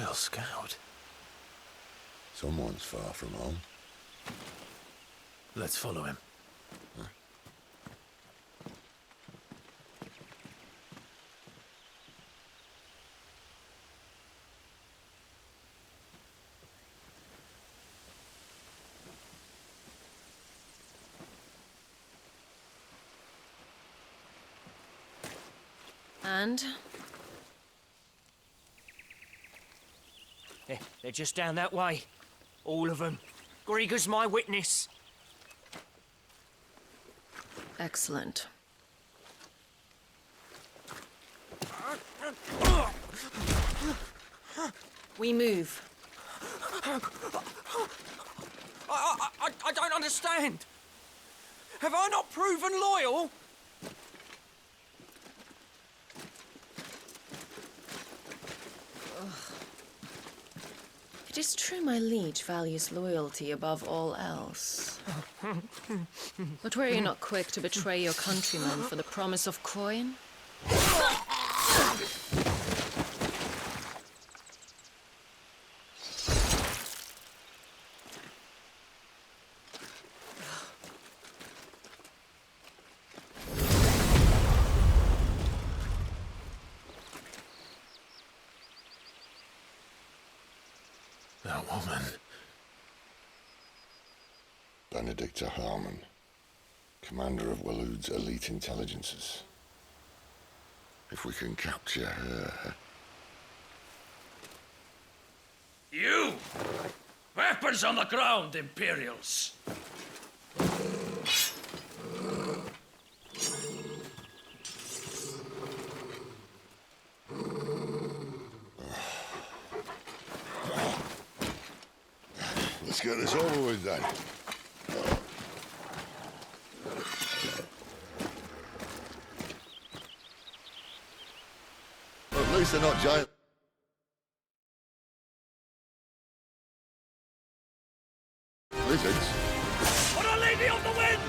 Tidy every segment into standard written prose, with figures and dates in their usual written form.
Royal Scout. Someone's far from home. Let's follow him. And? They're just down that way. All of them. Grieger's my witness. Excellent. We move. I don't understand. Have I not proven loyal? It is true my liege values loyalty above all else. But were you not quick to betray your countrymen for the promise of coin? That woman. Benedicta Harmon, commander of Waloed's elite intelligences. If we can capture her... You! Weapons on the ground, Imperials! Let's get this over with then. At least they're not giant. Lizards. For a lady of the wind!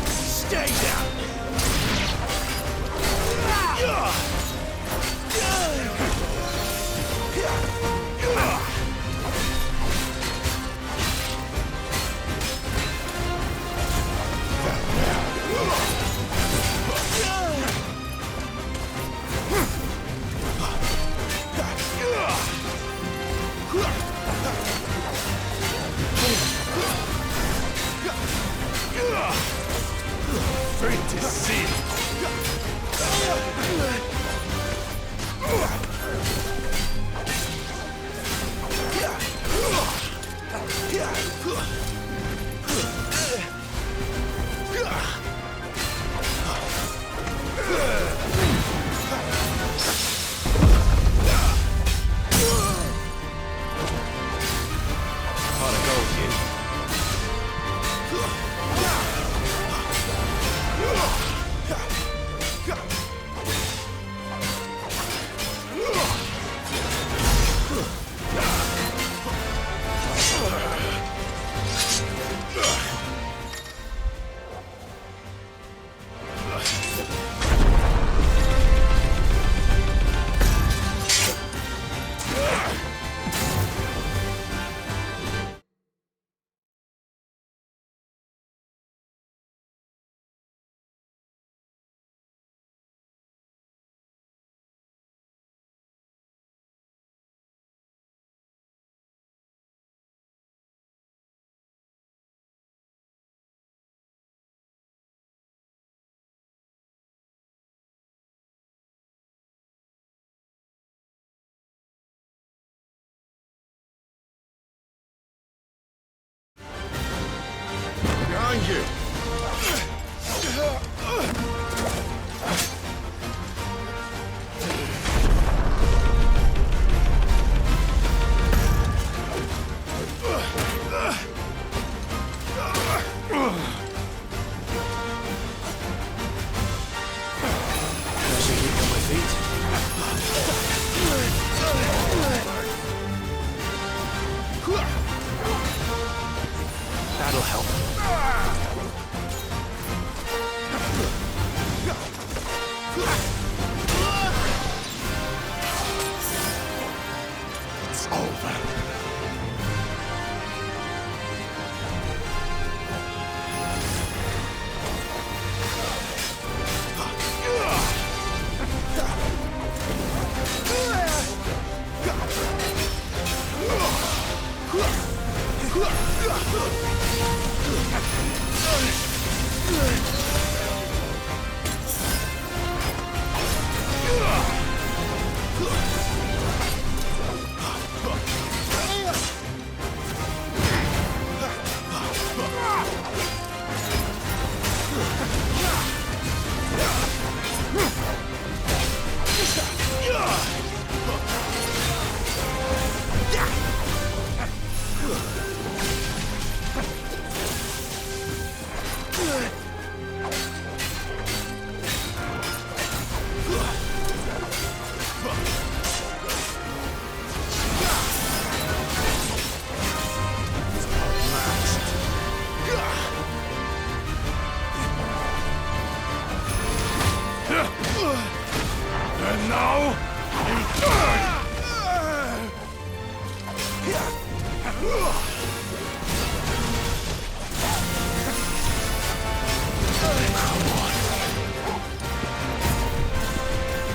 Stay down! And now, you die!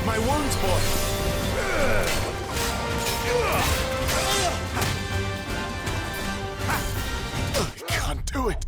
My wounds, boy! I can't do it!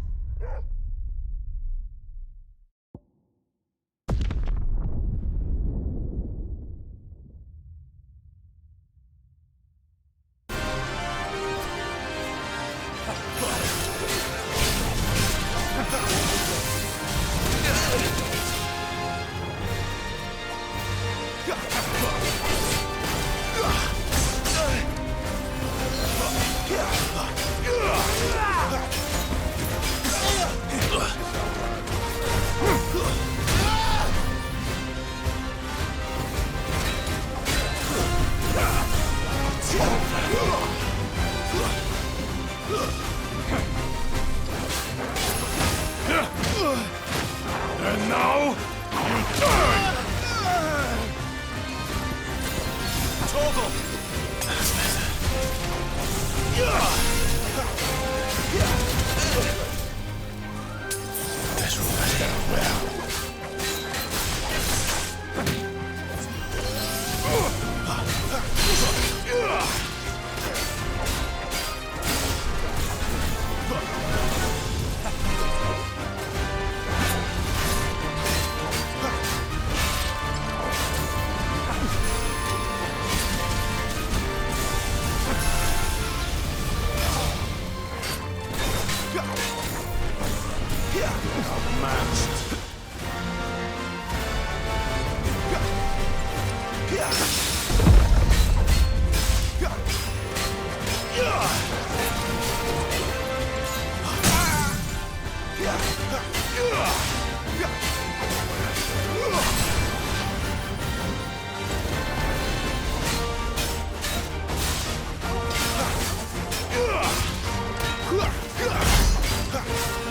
And now, you die! Torgal! This will work out well.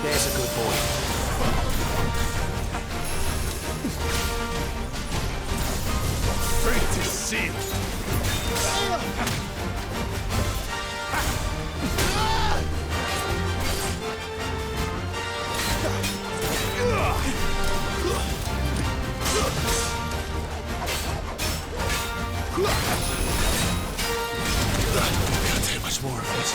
There's a good boy. Fate is sealed. Can't take much more of this.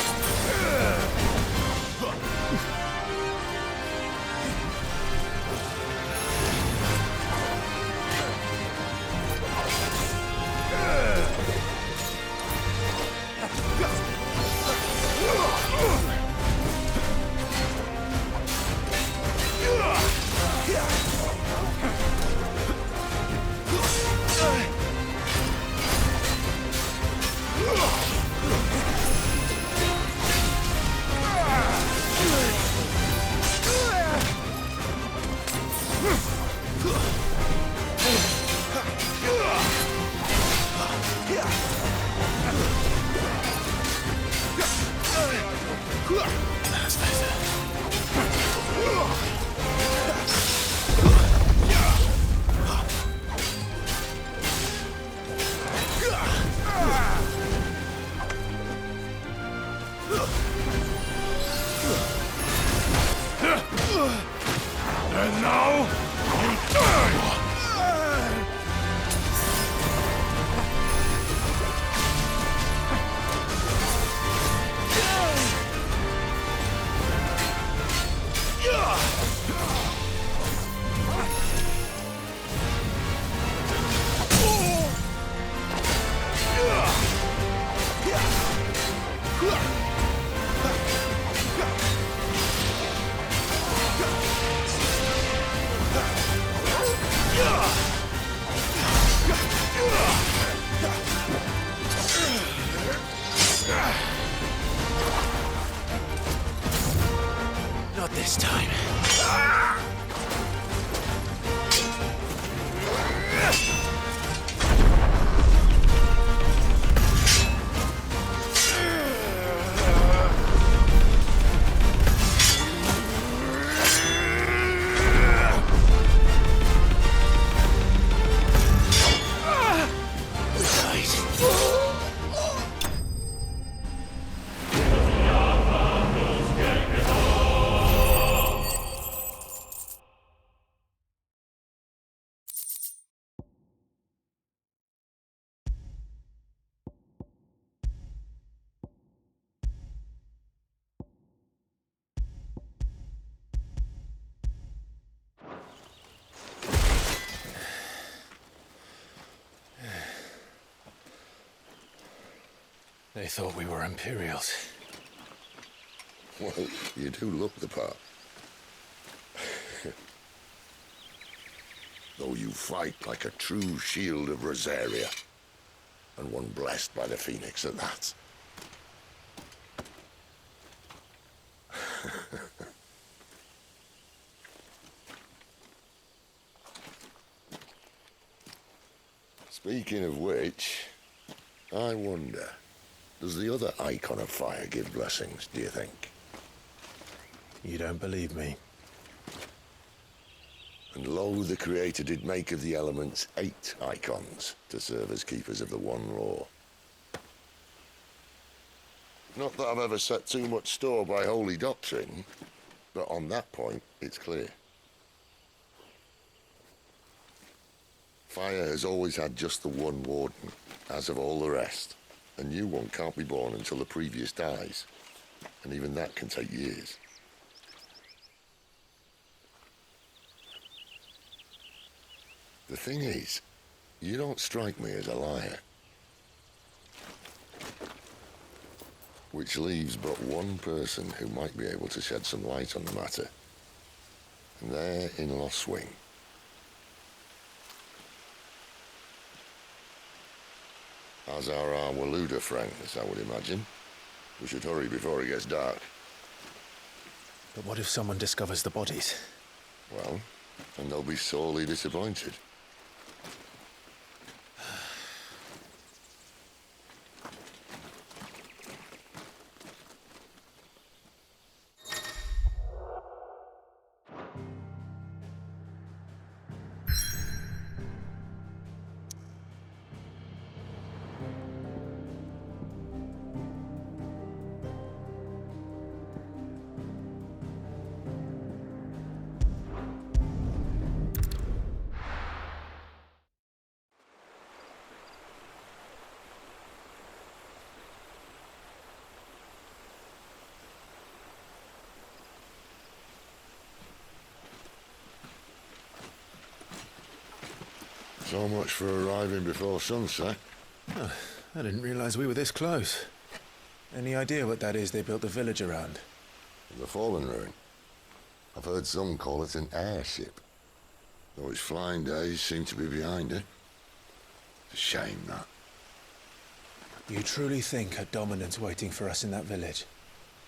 They thought we were Imperials. Well, you do look the part. Though you fight like a true shield of Rosaria. And one blessed by the Phoenix at that. Speaking of which, I wonder, does the other icon of fire give blessings, do you think? You don't believe me? And lo, the Creator did make of the elements 8 icons to serve as keepers of the one law. Not that I've ever set too much store by holy doctrine, but on that point, it's clear. Fire has always had just the one warden, as of all the rest. A new one can't be born until the previous dies, and even that can take years. The thing is, you don't strike me as a liar. Which leaves but one person who might be able to shed some light on the matter. And they're in Lost Swing. As are our Waluda friends, I would imagine. We should hurry before it gets dark. But what if someone discovers the bodies? Well, and they'll be sorely disappointed. So much for arriving before sunset. Oh, I didn't realize we were this close. Any idea what that is they built the village around? The Fallen Ruin. I've heard some call it an airship. Though its flying days seem to be behind it. It's a shame, that. You truly think a dominant's waiting for us in that village?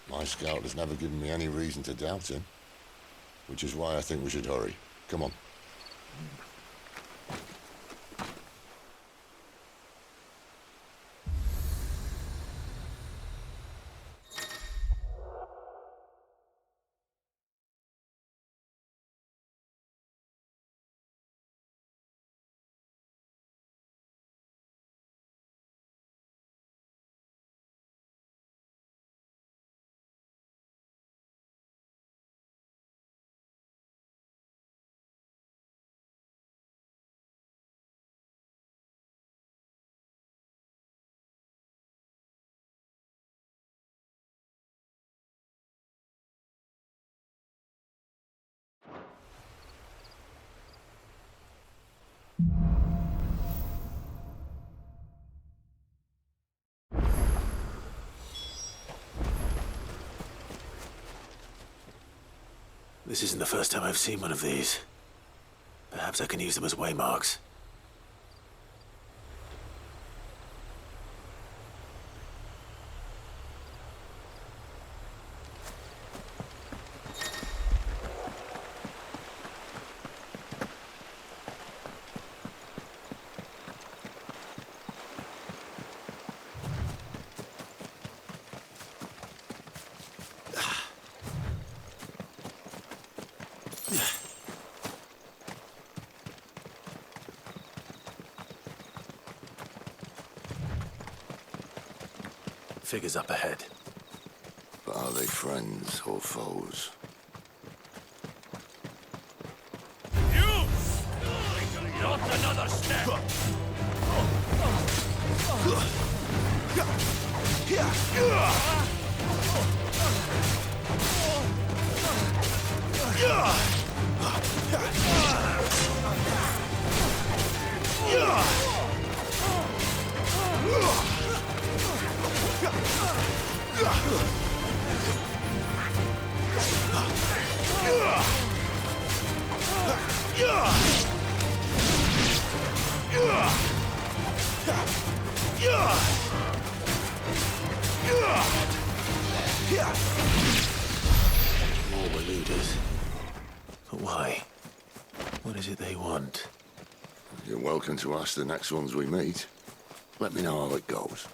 My scout has never given me any reason to doubt him. Which is why I think we should hurry. Come on. This isn't the first time I've seen one of these. Perhaps I can use them as waymarks. Figures up ahead. But are they friends or foes? You! Not another step! More eluders. But why? What is it they want? You're welcome to ask the next ones we meet. Let me know how it goes.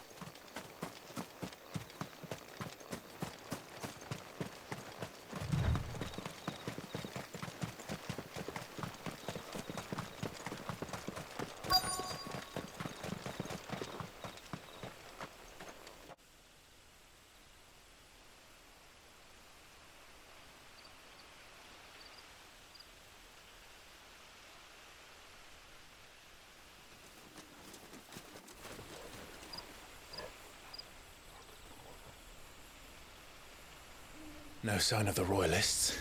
No sign of the Royalists.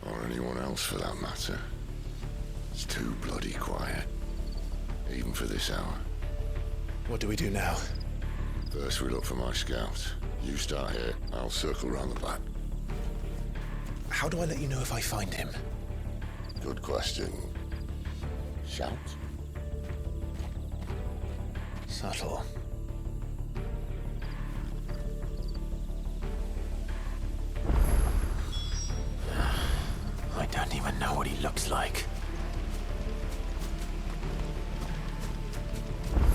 Or anyone else for that matter. It's too bloody quiet. Even for this hour. What do we do now? First we look for my scouts. You start here, I'll circle round the back. How do I let you know if I find him? Good question. Shout? Subtle. I don't even know what he looks like.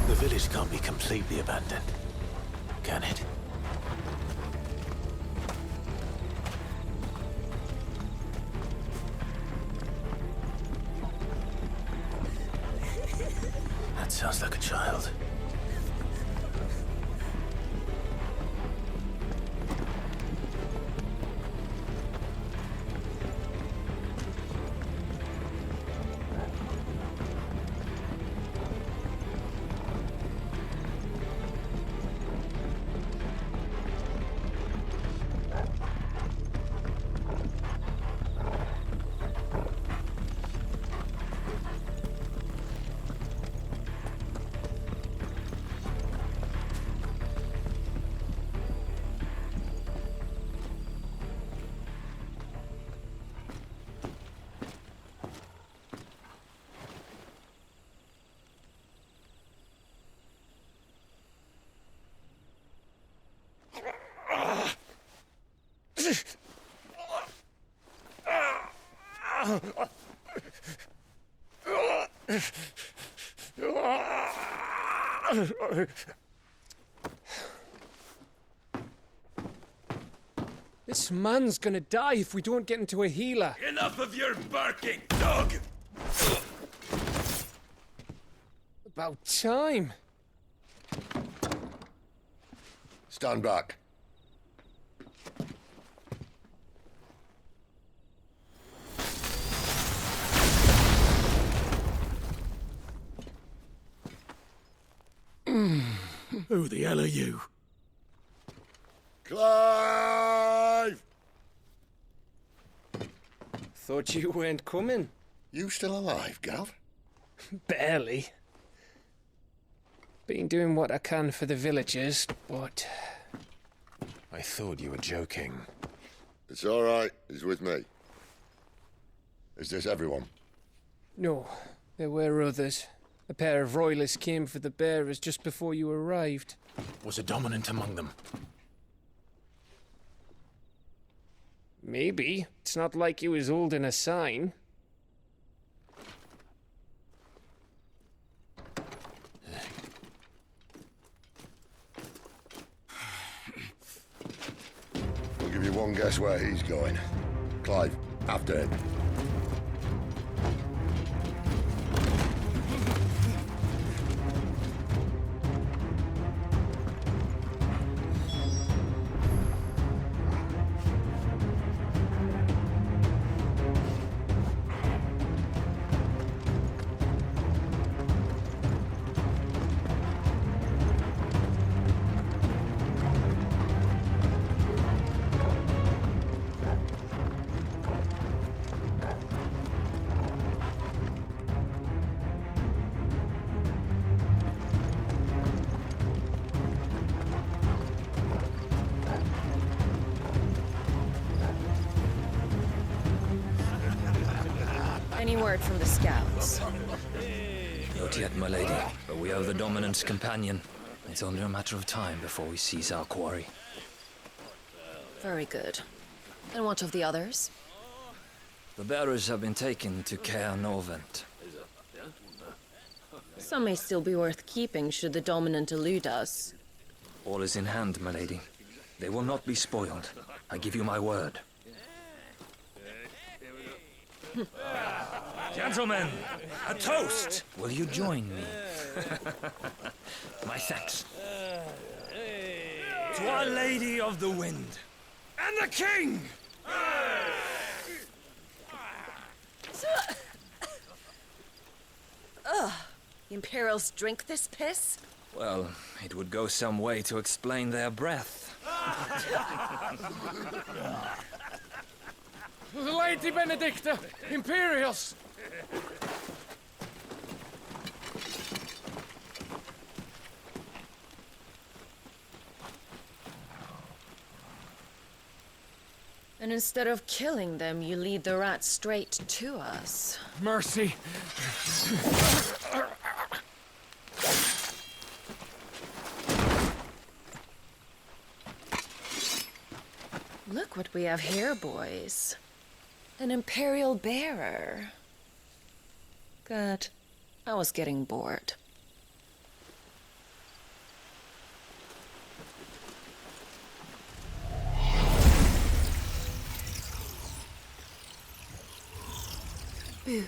The village can't be completely abandoned, can it? That sounds like a child. This man's gonna die if we don't get into a healer. Enough of your barking, dog! About time. Stand back. Who the hell are you? Clive! Thought you weren't coming. You still alive, Gav? Barely. Been doing what I can for the villagers, but... I thought you were joking. It's all right. He's with me. Is this everyone? No, there were others. A pair of royalists came for the bearers just before you arrived. Was a dominant among them? Maybe. It's not like he was holding a sign. I'll give you one guess where he's going. Clive, after him. word from the scouts? Not yet, my lady, but we have the Dominant's companion. It's only a matter of time before we seize our quarry. Very good. And what of the others? The bearers have been taken to Caer Norvent. Some may still be worth keeping should the Dominant elude us. All is in hand, my lady. They will not be spoiled. I give you my word. Gentlemen, a toast! Will you join me? My thanks. To Our Lady of the Wind. And the King! The Imperials drink this piss? Well, it would go some way to explain their breath. Lady Benedicta! Imperials! And instead of killing them, you lead the rats straight to us. Mercy! Look what we have here, boys. An Imperial bearer. Good. I was getting bored. Boo.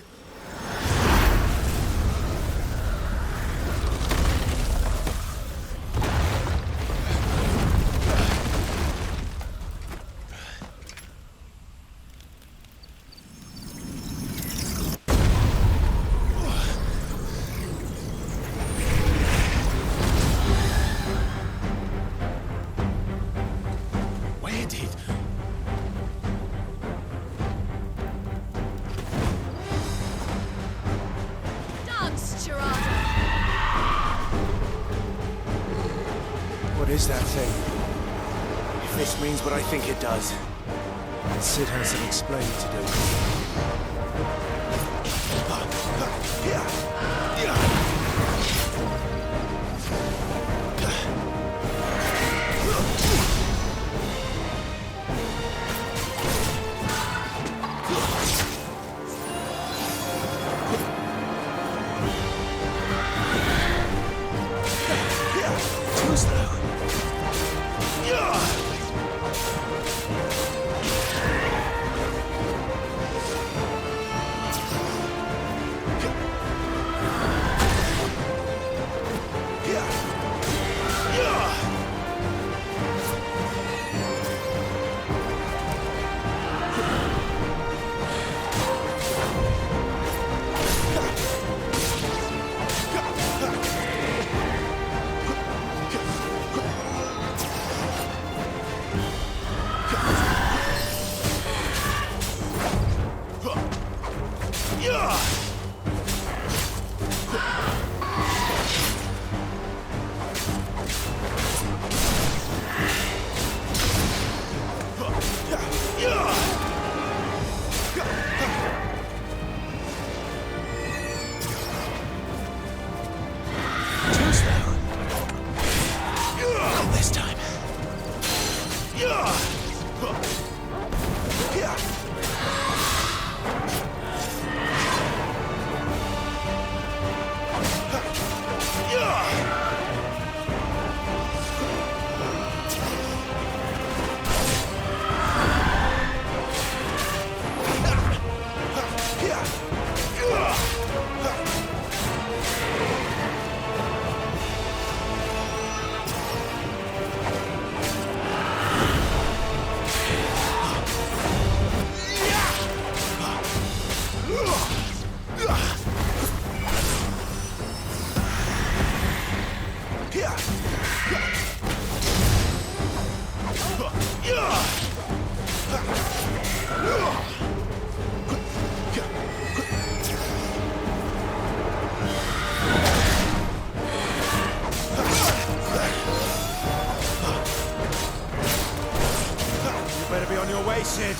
Where did... What is that thing? If this means what I think it does, Sid has some explaining to do. Too slow. Too slow. Not this time. You better be on your way, Sid.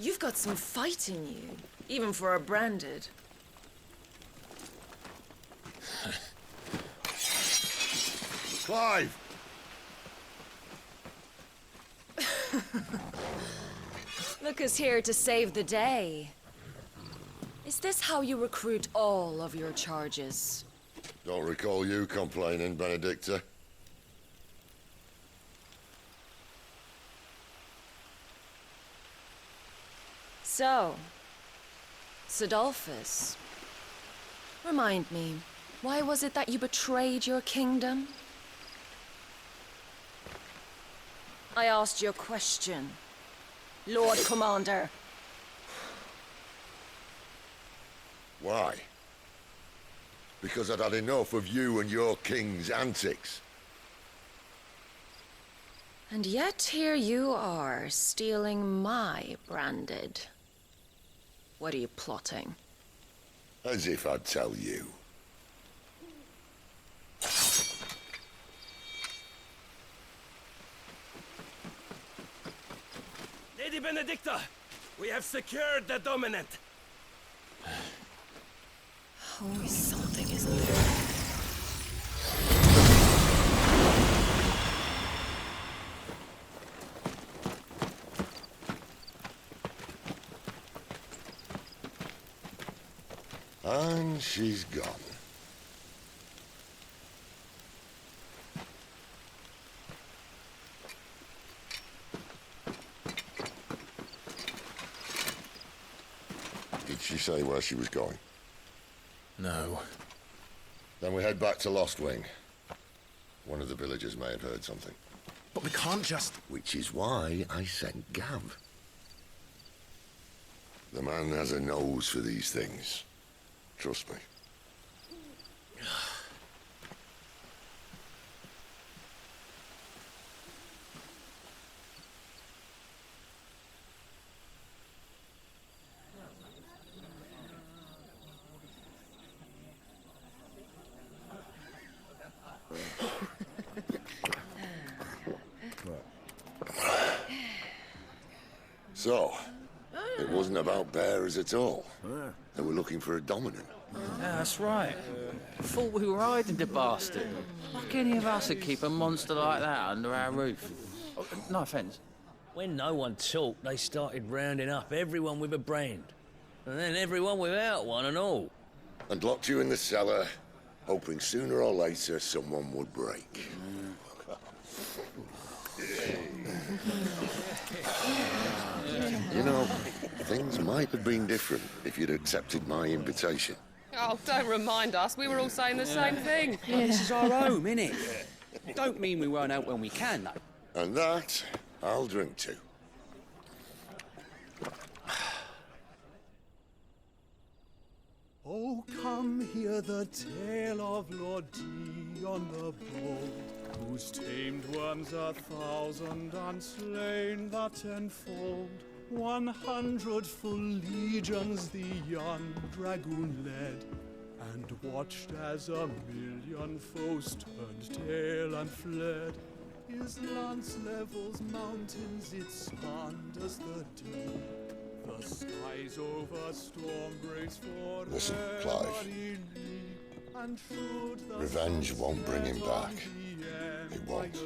You've got some fight in you, even for a branded. Clive! Look who's here to save the day. Is this how you recruit all of your charges? Don't recall you complaining, Benedicta. So, Sidolphus, remind me, why was it that you betrayed your kingdom? I asked you a question, Lord Commander. Why? Because I'd had enough of you and your king's antics. And yet here you are, stealing my branded. What are you plotting? As if I'd tell you. Lady Benedicta, we have secured the dominant. Always something, isn't there? And she's gone. Did she say where she was going? No. Then we head back to Lost Wing. One of the villagers may have heard something. But we can't just... Which is why I sent Gav. The man has a nose for these things. Trust me. So, it wasn't about bearers at all. They were looking for a dominant. Yeah, that's right. Thought we were hiding the bastard. Like any of us would keep a monster like that under our roof. Oh, no offence. When no one talked, they started rounding up everyone with a brand. And then everyone without one and all. And locked you in the cellar, hoping sooner or later someone would break. You know, things might have been different if you'd accepted my invitation. Oh, don't remind us. We were all saying the same thing. This is our home, innit? Don't mean we won't out when we can, though. And that, I'll drink to. Oh, come hear the tale of Lord Dion the Bold, whose tamed worms 1,000 and slain the tenfold. 100 full legions the young dragoon led, and watched as 1,000,000 foes turned tail and fled. His lance levels mountains, it slanders the deep. The skies over storm breaks for Listen, Clive. Revenge won't bring him back. It won't.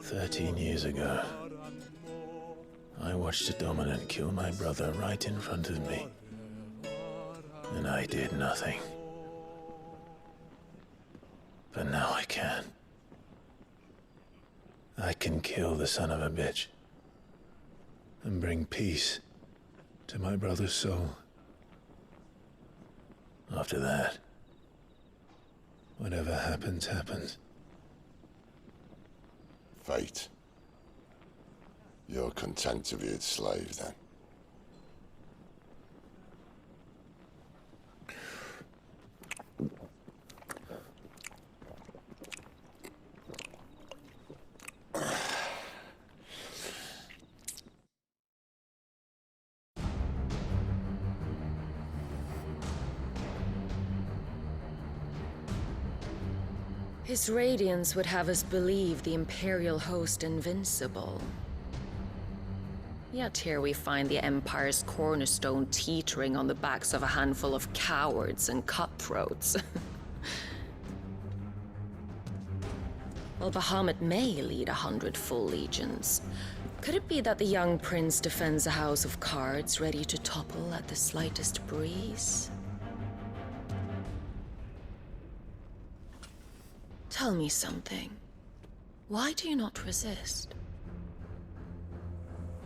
13 years ago, I watched a dominant kill my brother right in front of me. And I did nothing. But now I can. I can kill the son of a bitch. And bring peace to my brother's soul. After that, whatever happens, happens. Fate. You're content to be its slave, then? His radiance would have us believe the Imperial host invincible. Yet here we find the Empire's cornerstone teetering on the backs of a handful of cowards and cutthroats. Well, Bahamut may lead 100 full legions. Could it be that the young prince defends a house of cards ready to topple at the slightest breeze? Tell me something. Why do you not resist?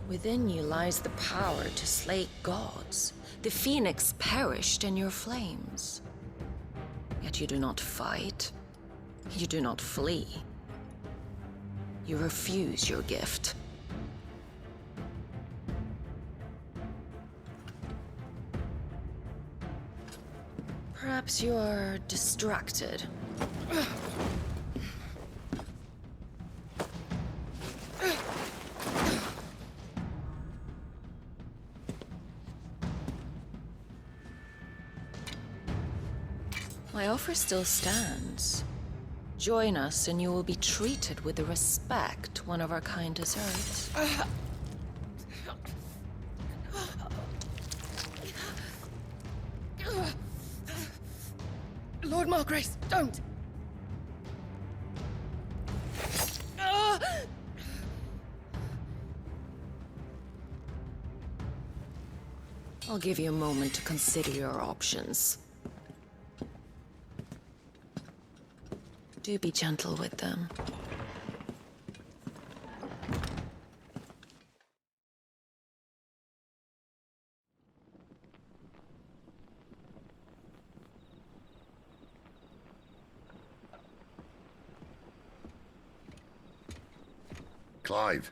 Within you lies the power to slay gods. The phoenix perished in your flames. Yet you do not fight. You do not flee. You refuse your gift. Perhaps you are distracted. My offer still stands. Join us and you will be treated with the respect one of our kind deserves. Lord Margrace, don't! I'll give you a moment to consider your options. Do be gentle with them. Clive.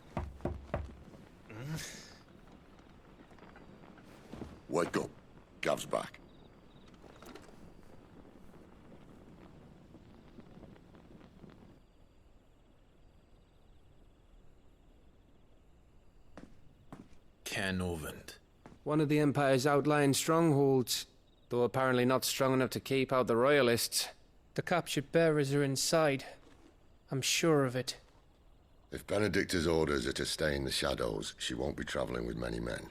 Wake up. Gav's back. Canovant. One of the Empire's outlying strongholds, though apparently not strong enough to keep out the Royalists. The captured bearers are inside. I'm sure of it. If Benedicta's orders are to stay in the shadows, she won't be traveling with many men.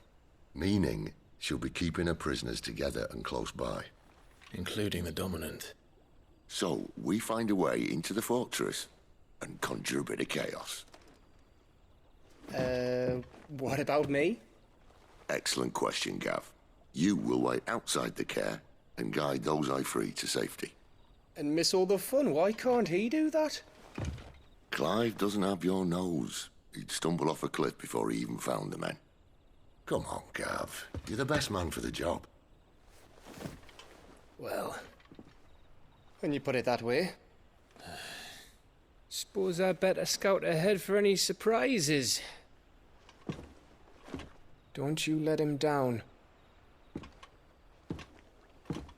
Meaning, she'll be keeping her prisoners together and close by. Including the Dominant. So, we find a way into the fortress and conjure a bit of chaos. What about me? Excellent question, Gav. You will wait outside the care and guide those I free to safety. And miss all the fun. Why can't he do that? Clive doesn't have your nose. He'd stumble off a cliff before he even found the men. Come on, Gav. You're the best man for the job. Well, when you put it that way. Suppose I'd better scout ahead for any surprises. Don't you let him down.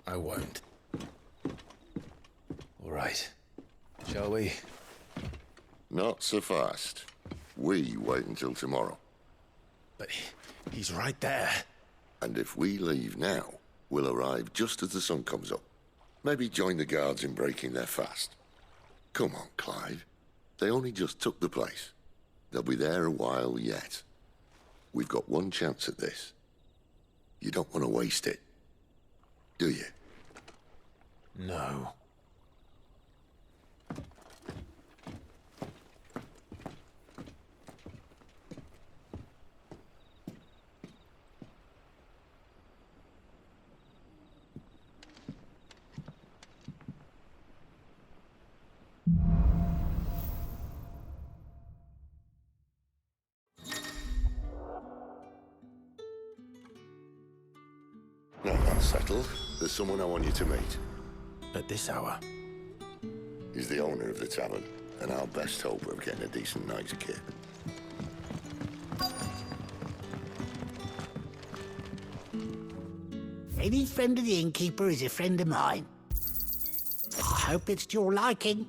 I won't. All right. Shall we? Not so fast. We wait until tomorrow. But he's right there. And if we leave now, we'll arrive just as the sun comes up. Maybe join the guards in breaking their fast. Come on, Clive. They only just took the place. They'll be there a while yet. We've got one chance at this. You don't want to waste it, do you? No. Now that's settled. There's someone I want you to meet. At this hour? He's the owner of the tavern, and our best hope of getting a decent night's kit. Any friend of the innkeeper is a friend of mine. I hope it's to your liking.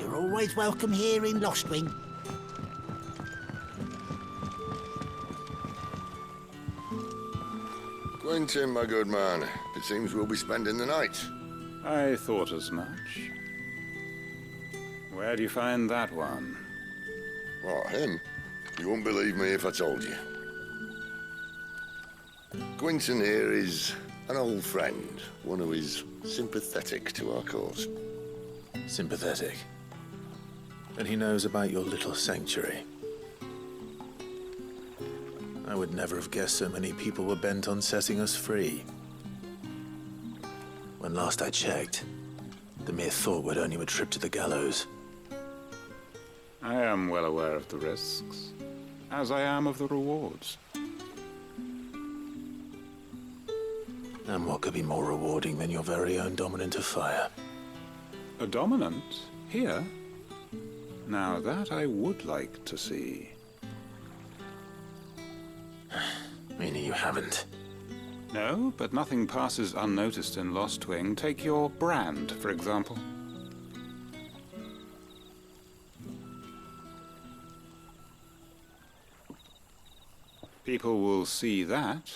You're always welcome here in Lostwing. Quentin, my good man. It seems we'll be spending the night. I thought as much. Where do you find that one? What, him? You wouldn't believe me if I told you. Gwynson here is an old friend, one who is sympathetic to our cause. Sympathetic. And he knows about your little sanctuary. I would never have guessed so many people were bent on setting us free. When last I checked, the mere thought would earn you a trip to the gallows. I am well aware of the risks, as I am of the rewards. And what could be more rewarding than your very own dominant of fire? A dominant? Here? Now that I would like to see. Meaning you haven't? No, but nothing passes unnoticed in Lost Wing. Take your brand, for example. People will see that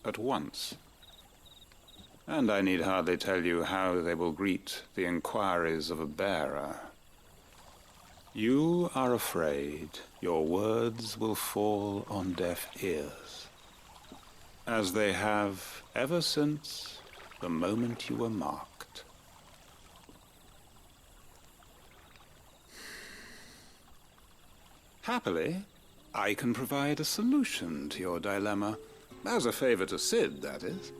at once. And I need hardly tell you how they will greet the inquiries of a bearer. You are afraid your words will fall on deaf ears, as they have ever since the moment you were marked. Happily, I can provide a solution to your dilemma, as a favor to Sid, that is.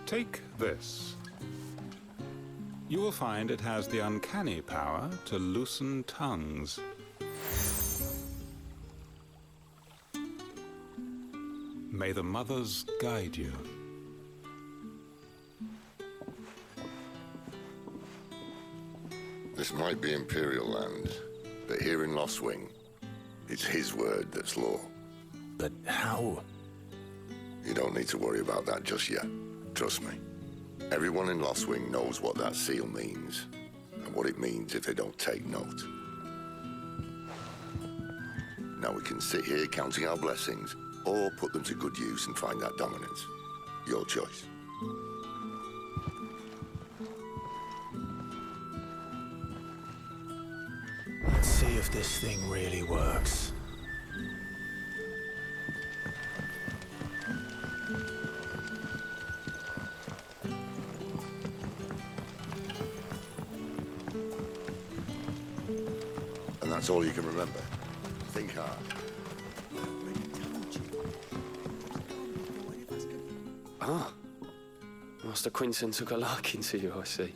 Take this. You will find it has the uncanny power to loosen tongues. May the mothers guide you. This might be Imperial land, but here in Lost Wing, it's his word that's law. But how? You don't need to worry about that just yet. Trust me. Everyone in Lost Wing knows what that seal means, and what it means if they don't take note. Now we can sit here counting our blessings, or put them to good use and find that dominance. Your choice. Let's see if this thing really works. And that's all you can remember. Think hard. Ah. Master Quinton took a liking to you, I see.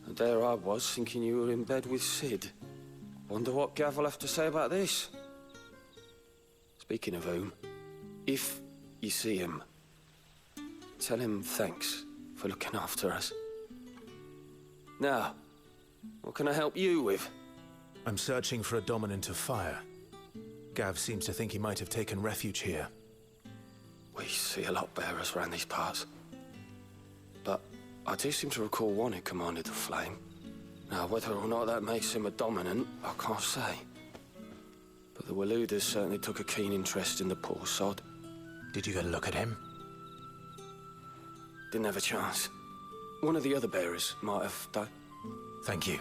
And there I was, thinking you were in bed with Sid. Wonder what Gav will have to say about this. Speaking of whom, if you see him, tell him thanks for looking after us. Now, what can I help you with? I'm searching for a dominant of fire. Gav seems to think he might have taken refuge here. We see a lot bearers around these parts. But I do seem to recall one who commanded the flame. Now, whether or not that makes him a dominant, I can't say. But the Waluders certainly took a keen interest in the poor sod. Did you get a look at him? Didn't have a chance. One of the other bearers might have, though. Thank you.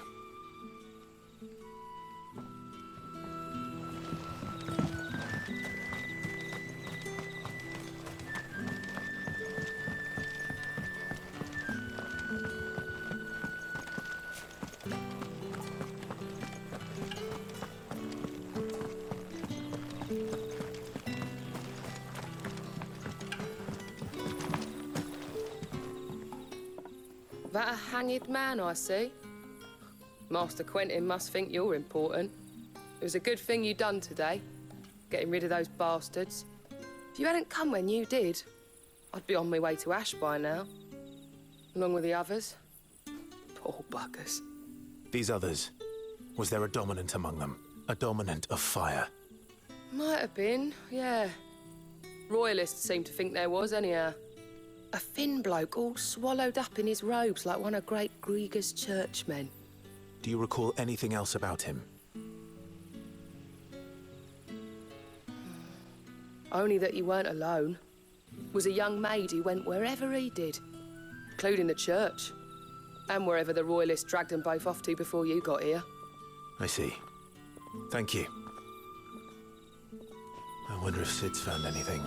That a hanged man I see? Master Quentin must think you're important. It was a good thing you done today, getting rid of those bastards. If you hadn't come when you did, I'd be on my way to Ash by now, along with the others. Poor buggers. These others, was there a dominant among them? A dominant of fire? Might have been, yeah. Royalists seem to think there was, anyhow. A thin bloke all swallowed up in his robes like one of Great Grieger's churchmen. Do you recall anything else about him? Only that he weren't alone. Was a young maid who went wherever he did, including the church. And wherever the Royalists dragged them both off to before you got here. I see. Thank you. I wonder if Sid's found anything.